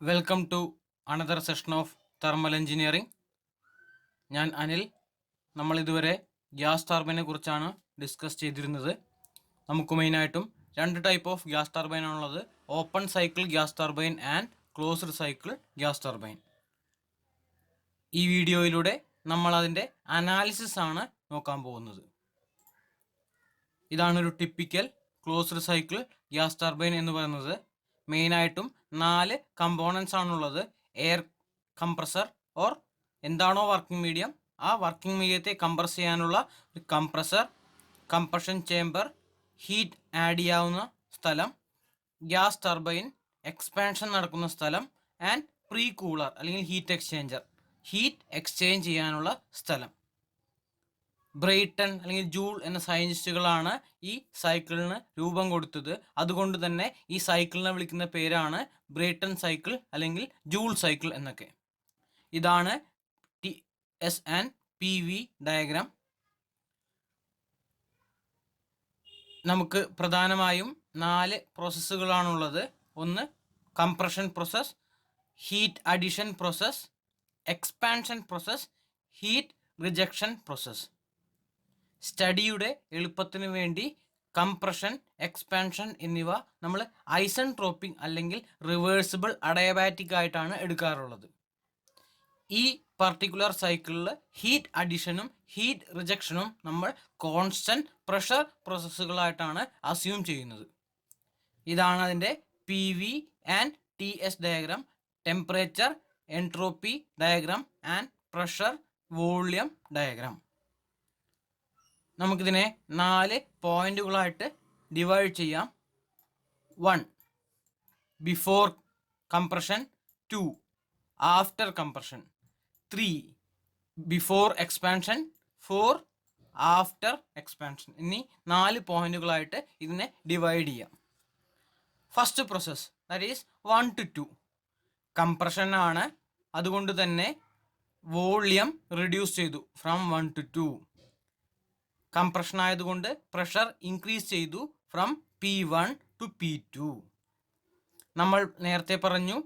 Welcome to another session of thermal engineering. ഞാൻ അനിൽ. നമ്മൾ ഇതുവരെ ഗ്യാസ് ടർബൈനെ കുറിച്ചാണ് ഡിസ്കസ് ചെയ്തിരുന്നത്. നമുക്ക് മെയിനായിട്ടും രണ്ട് ടൈപ്പ് ഓഫ് ഗ്യാസ് ടർബൈൻ ആണുള്ളത്: open cycle gas turbine and closed cycle gas turbine. ഈ വീഡിയോയിലൂടെ നമ്മൾ അതിൻ്റെ അനാലിസിസ് ആണ് നോക്കാൻ പോകുന്നത്. ഇതാണ് ഒരു typical closed cycle gas turbine എന്ന് പറയുന്നത്. മെയിനായിട്ടും 4 കമ്പോണൻസ് ആണുള്ളത്: എയർ കംപ്രസർ ഓർ എന്താണോ വർക്കിംഗ് മീഡിയം, ആ വർക്കിംഗ് മീഡിയത്തെ കംപ്രസ് ചെയ്യാനുള്ള ഒരു compressor, compression chamber, heat add ചെയ്യാവുന്ന സ്ഥലം, ഗ്യാസ് ടർബൈൻ എക്സ്പാൻഷൻ നടക്കുന്ന സ്ഥലം, ആൻഡ് പ്രീ കൂളർ അല്ലെങ്കിൽ ഹീറ്റ് എക്സ്ചേഞ്ചർ, ഹീറ്റ് എക്സ്ചേഞ്ച് ചെയ്യാനുള്ള സ്ഥലം. ബ്രെയ്ട്ടൺ അല്ലെങ്കിൽ ജൂൾ എന്ന സയൻറ്റിസ്റ്റുകളാണ് ഈ സൈക്കിളിന് രൂപം കൊടുത്തത്. അതുകൊണ്ട് തന്നെ ഈ സൈക്കിളിനെ വിളിക്കുന്ന പേരാണ് ബ്രെയ്ട്ടൺ സൈക്കിൾ അല്ലെങ്കിൽ ജൂൾ സൈക്കിൾ എന്നൊക്കെ. ഇതാണ് TS ആൻഡ് PV ഡയഗ്രാം. നമുക്ക് പ്രധാനമായും 4 പ്രോസസ്സുകളാണുള്ളത്. ഒന്ന് compression process, heat addition process, expansion process, heat rejection process. സ്റ്റഡിയുടെ എളുപ്പത്തിന് വേണ്ടി കംപ്രഷൻ, എക്സ്പാൻഷൻ എന്നിവ നമ്മൾ ഐസൻട്രോപിക് അല്ലെങ്കിൽ റിവേഴ്സിബിൾ അഡയബാറ്റിക് ആയിട്ടാണ് എടുക്കാറുള്ളത്. ഈ പർട്ടിക്കുലർ സൈക്കിളിൽ ഹീറ്റ് അഡിഷനും ഹീറ്റ് റിജക്ഷനും നമ്മൾ കോൺസ്റ്റന്റ് പ്രഷർ പ്രോസസ്സുകളായിട്ടാണ് അസ്യൂം ചെയ്യുന്നത്. ഇതാണ് അതിൻ്റെ PV and TS diagram: temperature, entropy diagram and pressure volume diagram. നമുക്കിതിനെ 4 പോയിന്റുകളായിട്ട് ഡിവൈഡ് ചെയ്യാം. 1 before compression, 2 after compression, 3 before expansion, 4 after expansion എന്നീ 4 പോയിന്റുകളായിട്ട് ഇതിനെ ഡിവൈഡ് ചെയ്യാം. First process, that is 1 to 2, compression ആണ്. അതുകൊണ്ട് തന്നെ വോള്യം റിഡ്യൂസ് ചെയ്തു ഫ്രം 1 to 2. കംപ്രഷൻ ആയതുകൊണ്ട് പ്രഷർ ഇൻക്രീസ് ചെയ്തു ഫ്രം P1 to P2. നമ്മൾ നേരത്തെ പറഞ്ഞു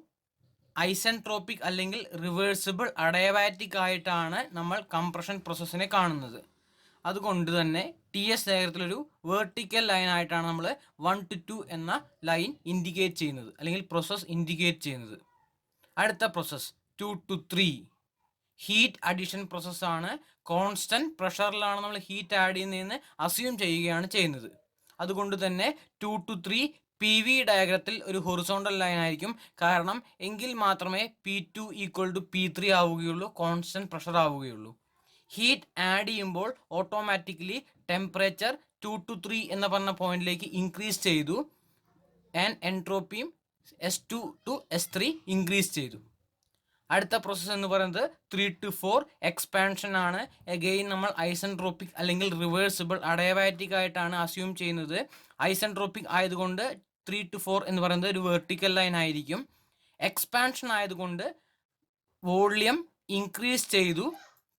ഐസൻട്രോപിക് അല്ലെങ്കിൽ റിവേഴ്സിബിൾ അഡയബാറ്റിക് ആയിട്ടാണ് നമ്മൾ കംപ്രഷൻ പ്രോസസ്സിനെ കാണുന്നത്. അതുകൊണ്ട് തന്നെ TS ഡയഗ്രത്തിലൊരു വേർട്ടിക്കൽ ലൈൻ ആയിട്ടാണ് നമ്മൾ 1 to 2 എന്ന ലൈൻ ഇൻഡിക്കേറ്റ് ചെയ്യുന്നത് അല്ലെങ്കിൽ പ്രോസസ് ഇൻഡിക്കേറ്റ് ചെയ്യുന്നത്. അടുത്ത പ്രോസസ് 2 to 3 ഹീറ്റ് അഡിഷൻ പ്രോസസ്സാണ്. കോൺസ്റ്റന്റ് പ്രഷറിലാണ് നമ്മൾ ഹീറ്റ് ആഡ് ചെയ്യുന്നതെന്ന് അസ്യൂം ചെയ്യുകയാണ് ചെയ്യുന്നത്. അതുകൊണ്ട് തന്നെ 2 to 3 PV ഡയഗ്രത്തിൽ ഒരു ഹൊറിസോണ്ടൽ ലൈൻ ആയിരിക്കും. കാരണം എങ്കിൽ മാത്രമേ P2 = P3 ആവുകയുള്ളൂ, കോൺസ്റ്റന്റ് പ്രഷർ ആവുകയുള്ളൂ. ഹീറ്റ് ആഡ് ചെയ്യുമ്പോൾ ഓട്ടോമാറ്റിക്കലി ടെമ്പറേച്ചർ 2 to 3 എന്ന് പറഞ്ഞ പോയിന്റിലേക്ക് ഇൻക്രീസ് ചെയ്തു and എൻട്രോപ്പിയും S2 to S3 increase ചെയ്തു. അടുത്ത പ്രോസസ്സ് എന്ന് പറയുന്നത് 3 to 4 എക്സ്പാൻഷൻ ആണ്. എഗെയിൻ നമ്മൾ ഐസൻട്രോപിക് അല്ലെങ്കിൽ റിവേഴ്സിബിൾ അഡയബാറ്റിക് ആയിട്ടാണ് അസ്യൂം ചെയ്യുന്നത്. ഐസൻട്രോപിക് ആയതുകൊണ്ട് 3 to 4 എന്ന് പറയുന്നത് ഒരു വെർട്ടിക്കൽ ലൈൻ ആയിരിക്കും. എക്സ്പാൻഷൻ ആയതുകൊണ്ട് വോള്യം ഇൻക്രീസ് ചെയ്തു,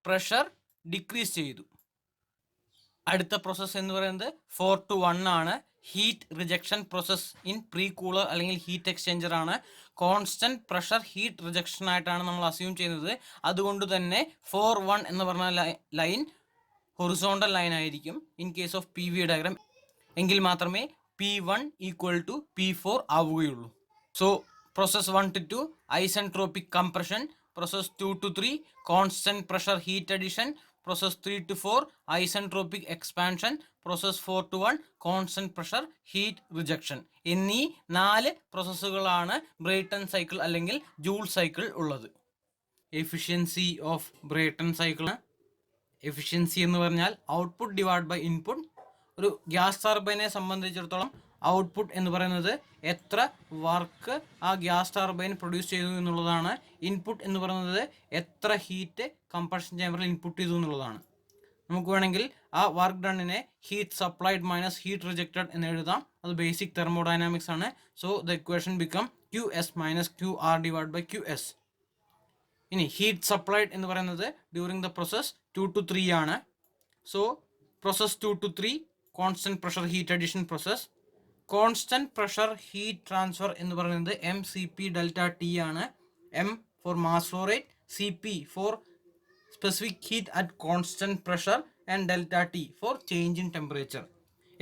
പ്രഷർ ഡിക്രീസ് ചെയ്തു. അടുത്ത പ്രോസസ്സ് എന്ന് പറയുന്നത് 4 to 1 ആണ്. Heat rejection process in pre cooler അല്ലെങ്കിൽ ഹീറ്റ് എക്സ്ചേഞ്ചർ ആണ്. കോൺസ്റ്റന്റ് പ്രഷർ ഹീറ്റ് റിജക്ഷൻ ആയിട്ടാണ് നമ്മൾ അസ്യൂം ചെയ്യുന്നത്. അതുകൊണ്ട് തന്നെ 4-1 എന്ന് പറഞ്ഞ ലൈൻ ഹൊറിസോണ്ടൽ ലൈൻ ആയിരിക്കും in case of PV diagram. എങ്കിൽ മാത്രമേ P1 = P4 ആവുകയുള്ളൂ. So process 1 to 2 isentropic compression, process 2 to 3 constant pressure heat addition, process 3 to 4 isentropic expansion, process 4 to 1 constant pressure heat rejection എന്നീ 4 പ്രോസസ്സുകളാണ് Brayton cycle അല്ലെങ്കിൽ Joule cycle ഉള്ളത്. Efficiency of Brayton cycle. Efficiency എന്ന് പറഞ്ഞാൽ output divide by input. ഒരു gas ടർബൈനെ സംബന്ധിച്ചിടത്തോളം output എന്ന് പറയുന്നത് എത്ര വർക്ക് ആ ഗ്യാസ് ടർബൈൻ പ്രൊഡ്യൂസ് ചെയ്തു എന്നുള്ളതാണ്. ഇൻപുട്ട് എന്ന് പറയുന്നത് എത്ര ഹീറ്റ് കംപ്രഷൻ ചേമ്പറിൽ ഇൻപുട്ട് ചെയ്തു എന്നുള്ളതാണ്. നമുക്ക് വേണമെങ്കിൽ ആ വർക്ക് ഡണ്ണിനെ heat supplied minus heat rejected എന്ന് എഴുതാം. അത് ബേസിക് തെർമോഡൈനാമിക്സ് ആണ്. So the equation become QS - QR / QS. ഇനി ഹീറ്റ് സപ്ലൈഡ് എന്ന് പറയുന്നത് ഡ്യൂറിങ് ദ പ്രോസസ് 2 to 3 ആണ്. So process 2 to 3 constant pressure heat addition process. Constant pressure heat transfer എന്ന് പറയുന്നത് MCP ഡെൽറ്റ ടി ആണ്. M for mass flow rate, CP for specific heat at constant pressure and delta T for change in temperature.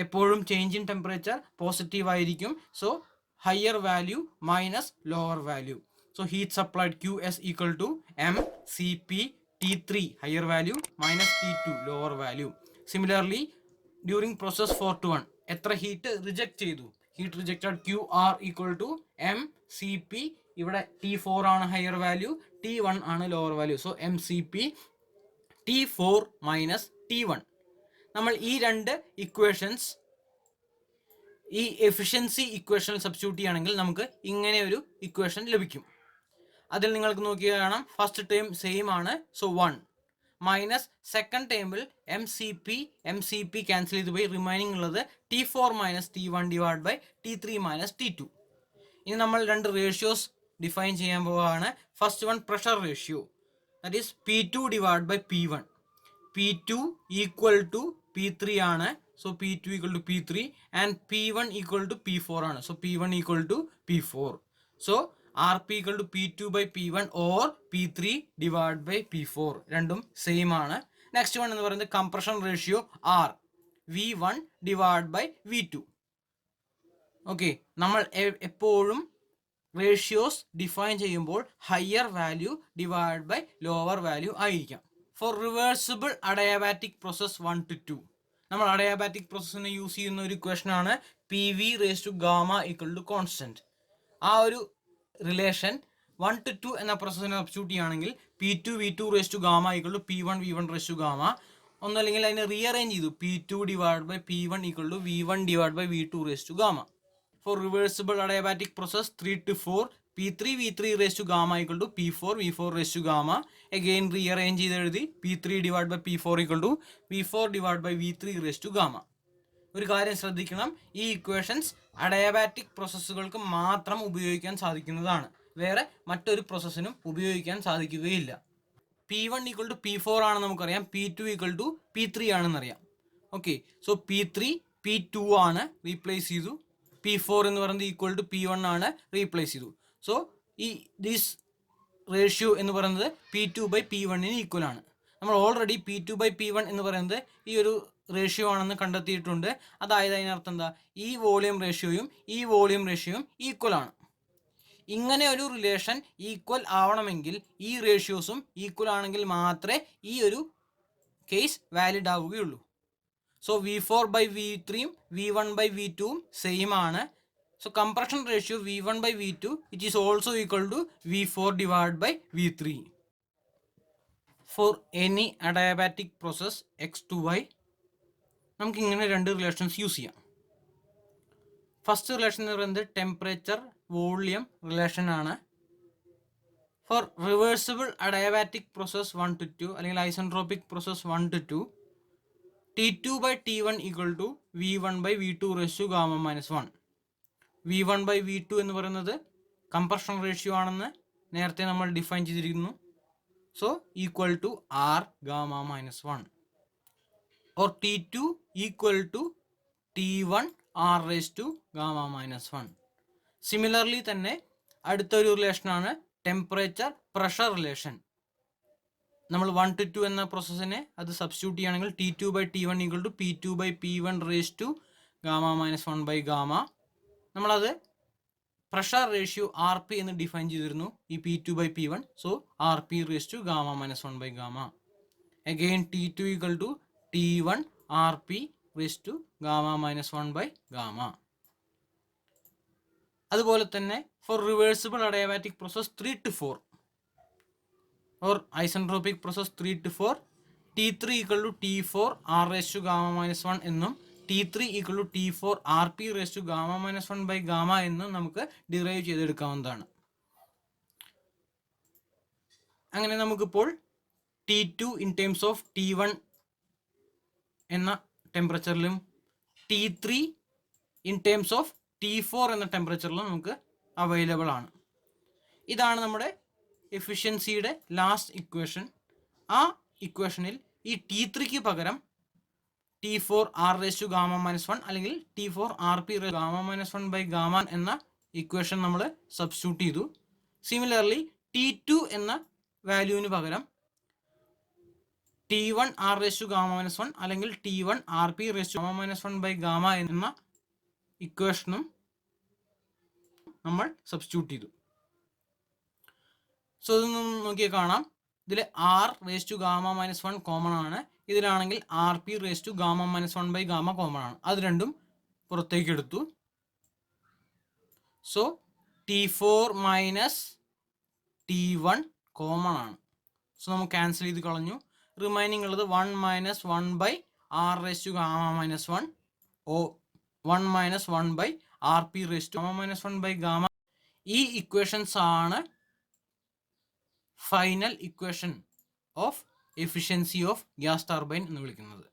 എപ്പോഴും change in temperature positive ആയിരിക്കും. So higher value minus lower value. So heat supplied QS equal to MCP T3 higher value minus T2 lower value. Similarly, during process 4 to 1 എത്ര heat reject ചെയ്തു? Heat rejected QR equal to MCP. ഇവിടെ T4 ആണ് higher value, T1 ആണ് lower value. So MCP T4 minus T1. നമ്മൾ ഈ രണ്ട് equations ഈ efficiency ഇക്വേഷനിൽ സബ്സ്റ്റിറ്റ്യൂട്ട് ചെയ്യുകയാണെങ്കിൽ നമുക്ക് ഇങ്ങനെ ഒരു ഇക്വേഷൻ ലഭിക്കും. അതിൽ നിങ്ങൾക്ക് നോക്കിയാൽ കാണാം ഫസ്റ്റ് ടേം സെയിം ആണ്. സോ 1 മൈനസ് സെക്കൻഡ് ടേമിൽ MCP ക്യാൻസൽ ചെയ്ത് പോയി റിമൈനിങ് ഉള്ളത് T4 minus T1 divide by T3 minus T2. ഇനി നമ്മൾ രണ്ട് റേഷ്യോസ് ഡിഫൈൻ ചെയ്യാൻ പോവുകയാണ്. First one pressure ratio, that is P2 divide by P1. P2 equal to P3 ആണ്. So P2 equal to P3 and P1 equal to P4 ആണ്. So P1 equal to P4. So RP equal to P2 by P1 or P3 divide by P4. രണ്ടും same ആണ്. Next one എന്ന് പറയുന്നത് compression ratio R, V1 divide by V2. Okay, നമ്മൾ എപ്പോഴും ratios define ചെയ്യുമ്പോൾ higher value divide by lower value ആയിരിക്കാം. For reversible adiabatic process 1 to 2 നമ്മൾ adiabatic പ്രോസസ്സിന് use ചെയ്യുന്ന ഒരു ഇക്വേഷൻ ആണ് PV raise to gamma equal to constant. ആ ഒരു റിലേഷൻ 1 to 2 എന്ന പ്രോസസ്സിനെ സബ്സ്റ്റിറ്റ്യൂട്ട് ചെയ്യുകയാണെങ്കിൽ P2 V2 raise to gamma equal to P1 V1 raise to gamma. ഒന്നല്ലെങ്കിൽ അതിനെ റീഅറേഞ്ച് ചെയ്തു P2 divide by P1 equal to V1 divide by V2 raise to gamma. For reversible adiabatic process 3 to 4 P3 V3 raise to gamma equal to P4 V4 raise to gamma. Again rearrange ചെയ്ത് എഴുതി P3 divide by P4 equal to V4 divide by V3 raise to gamma. ഒരു കാര്യം ശ്രദ്ധിക്കണം, ഈ equations adiabatic പ്രോസസ്സുകൾക്ക് മാത്രം ഉപയോഗിക്കാൻ സാധിക്കുന്നതാണ്. വേറെ മറ്റൊരു പ്രോസസ്സിനും ഉപയോഗിക്കാൻ സാധിക്കുകയില്ല. P1 ഈക്വൽ ടു P4 ആണെന്ന് നമുക്കറിയാം, P2 ഈക്വൽ ടു P3 ആണെന്നറിയാം. ഓക്കെ, സോ P3 P2 ആണ് റീപ്ലേസ് ചെയ്തു, P4 എന്ന് പറയുന്നത് ഈക്വൽ ടു P1 ആണ് റീപ്ലേസ് ചെയ്തു. സോ ഈ ദിസ് റേഷ്യോ എന്ന് പറയുന്നത് P2 ബൈ P1 ഈക്വൽ ആണ്. നമ്മൾ ഓൾറെഡി P2 ബൈ P1 എന്ന് പറയുന്നത് ഈ ഒരു റേഷ്യോ ആണെന്ന് കണ്ടെത്തിയിട്ടുണ്ട്. അതായത് അതിനർത്ഥം എന്താ, ഈ വോളിയം റേഷ്യോയും ഈ വോളിയം റേഷ്യോയും ഈക്വൽ ആണ്. ഇങ്ങനെ ഒരു റിലേഷൻ ഈക്വൽ ആവണമെങ്കിൽ ഈ റേഷ്യോസും ഈക്വൽ ആണെങ്കിൽ മാത്രമേ ഈ ഒരു കേസ് വാലിഡ് ആവുകയുള്ളൂ. സോ V4 ബൈ V3യും V1 ബൈ V2യും സെയിം ആണ്. So compression ratio V1 by V2 it is also equal to V4 divide by V3. For any adiabatic process X to Y നമുക്ക് ഇങ്ങനെ രണ്ട് റിലേഷൻസ് യൂസ് ചെയ്യാം. First relation എന്ന് പറയുന്നത് temperature volume relation ആണ്. For reversible adiabatic process 1 to 2 അല്ലെങ്കിൽ isentropic process 1 to 2 T2 by T1 equal to V1 by V2 raise to gamma minus 1. V1 by V2 എന്ന് പറയുന്നത് കംപ്രഷൻ റേഷ്യോ ആണെന്ന് നേരത്തെ നമ്മൾ ഡിഫൈൻ ചെയ്തിരിക്കുന്നു. So equal to R gamma minus 1. or T2 equal to T1 R raised to gamma minus 1. Similarly തന്നെ അടുത്തൊരു relation ആണ് temperature pressure relation. നമ്മൾ 1 to 2 എന്ന പ്രോസസ്സിനെ അത് സബ്സ്റ്റിറ്റ്യൂട്ട് ചെയ്യുകയാണെങ്കിൽ T2 by T1 equal to P2 by P1 raise to gamma minus 1 by gamma. നമ്മളത് pressure ratio RP എന്ന് define ചെയ്തിരുന്നു ഈ P2 by P1. So RP raise to gamma minus 1 by gamma. Again T2 equal to T1 RP raise to gamma minus 1 by gamma. അതുപോലെ തന്നെ for reversible adiabatic process 3 to 4 or isentropic process 3 to 4 T3 equal to T4 R raised to gamma minus 1 എന്നും T3 equal to T4 RP raised to gamma minus 1 by gamma എന്നും നമുക്ക് derive ചെയ്തെടുക്കാവുന്നതാണ്. അങ്ങനെ നമുക്കിപ്പോൾ T2 in terms of T1 എന്ന ടെമ്പറേച്ചറിലും T3 in terms of T4 എന്ന ടെമ്പറേച്ചറിലും നമുക്ക് available ആണ്. ഇതാണ് നമ്മുടെ എഫിഷ്യൻസിയുടെ ലാസ്റ്റ് ഇക്വേഷൻ. ആ ഇക്വേഷനിൽ ഈ T3ക്ക് പകരം T4 R raised to gamma minus 1 അല്ലെങ്കിൽ T4 RP gamma minus 1 by gamma എന്ന ഇക്വേഷൻ നമ്മൾ സബ്സ്റ്റിറ്റ്യൂട്ട് ചെയ്തു. സിമിലർലി T2 എന്ന വാല്യൂവിന് പകരം T1 R raised to gamma minus 1 അല്ലെങ്കിൽ T1 RP raised to gamma minus 1 by gamma എന്ന ഇക്വേഷനും നമ്മൾ സബ്സ്റ്റിറ്റ്യൂട്ട് ചെയ്തു. സോ ഇതൊന്നും നോക്കിയാൽ കാണാം, ഇതിൽ R raised to gamma minus 1 common ആണ്, ഇതിലാണെങ്കിൽ RP raised to gamma minus 1 by gamma common ആണ്. അത് രണ്ടും പുറത്തേക്ക് എടുത്തു. So T4 minus T1 common ആണ്. സോ നമുക്ക് ക്യാൻസൽ ചെയ്ത് കളഞ്ഞു. റിമൈനിങ് ഉള്ളത് 1 minus 1 by R raised to gamma minus 1 1 minus 1 by RP raised to gamma minus 1 by gamma. ഈ ഇക്വേഷൻസ് ആണ് final equation of efficiency of gas turbine എന്ന് വിളിക്കുന്നത്.